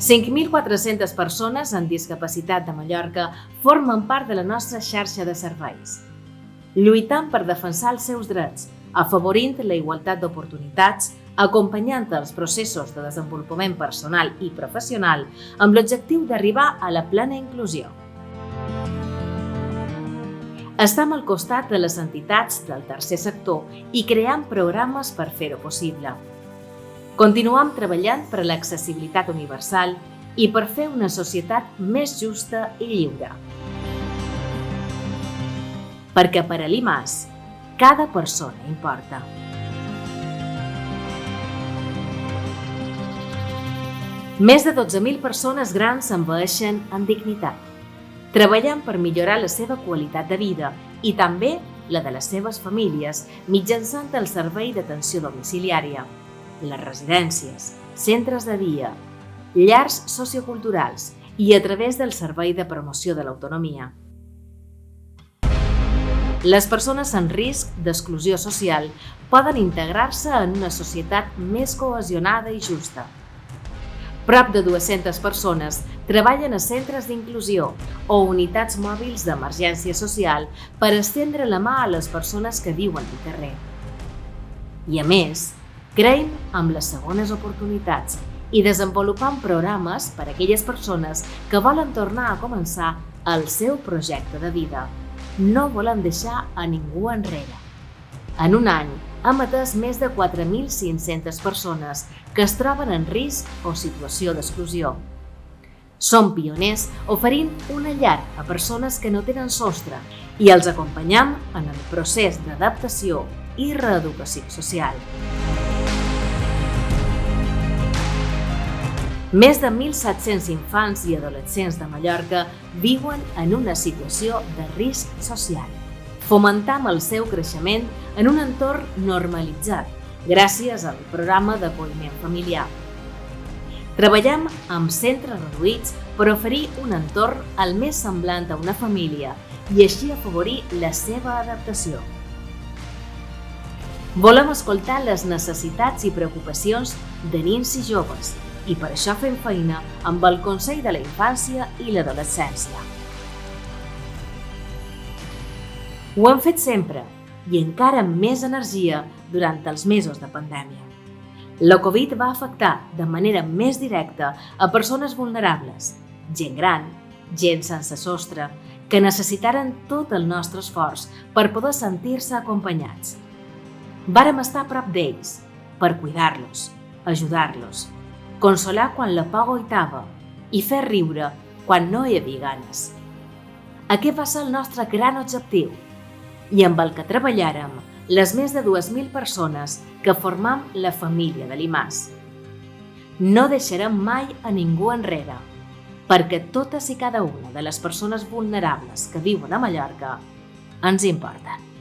5.400 persones amb discapacitat de Mallorca formen part de la nostra xarxa de serveis. Lluitant per defensar els seus drets, afavorint la igualtat d'oportunitats, acompanyant els processos de desenvolupament personal i professional amb l'objectiu d'arribar a la plena inclusió. Estem al costat de les entitats del tercer sector i creant programes per fer-ho possible. Continuem treballant per l'accessibilitat universal i per fer una societat més justa i lliure. Perquè per a l'IMAS, cada persona importa. Més de 12.000 persones grans s'envelleixen amb dignitat. Treballem per millorar la seva qualitat de vida i també la de les seves famílies mitjançant el servei d'atenció domiciliària, les residències, centres de dia, llars socioculturals i a través del servei de promoció de l'autonomia. Les persones en risc d'exclusió social poden integrar-se en una societat més cohesionada i justa. Prop de 200 persones treballen a centres d'inclusió o unitats mòbils d'emergència social per estendre la mà a les persones que viuen al carrer. I a més, creiem amb les segones oportunitats i desenvolupant programes per a aquelles persones que volen tornar a començar el seu projecte de vida. No volen deixar a ningú enrere. En un any, hem atès més de 4.500 persones que es troben en risc o situació d'exclusió. Som pioners oferint una llar a persones que no tenen sostre i els acompanyem en el procés d'adaptació i reeducació social. Més de 1.700 infants i adolescents de Mallorca viuen en una situació de risc social. Fomentam el seu creixement en un entorn normalitzat gràcies al programa d'acolliment familiar. Treballem amb centres reduïts per oferir un entorn el més semblant a una família i així afavorir la seva adaptació. Volem escoltar les necessitats i preocupacions de nens i joves i per això fem feina amb el Consell de la Infància i l'Adolescència. Ho hem fet sempre i encara amb més energia durant els mesos de pandèmia. La Covid va afectar de manera més directa a persones vulnerables, gent gran, gent sense sostre, que necessitaren tot el nostre esforç per poder sentir-se acompanyats. Vàrem estar a prop d'ells per cuidar-los, ajudar-los, consolar quan la por goitava i fer riure quan no hi havia ganes. Aquest va ser el nostre gran objectiu i amb el que treballàrem les més de 2.000 persones que formam la família de l'IMAS. No deixarem mai a ningú enrere, perquè totes i cada una de les persones vulnerables que viuen a Mallorca ens importen.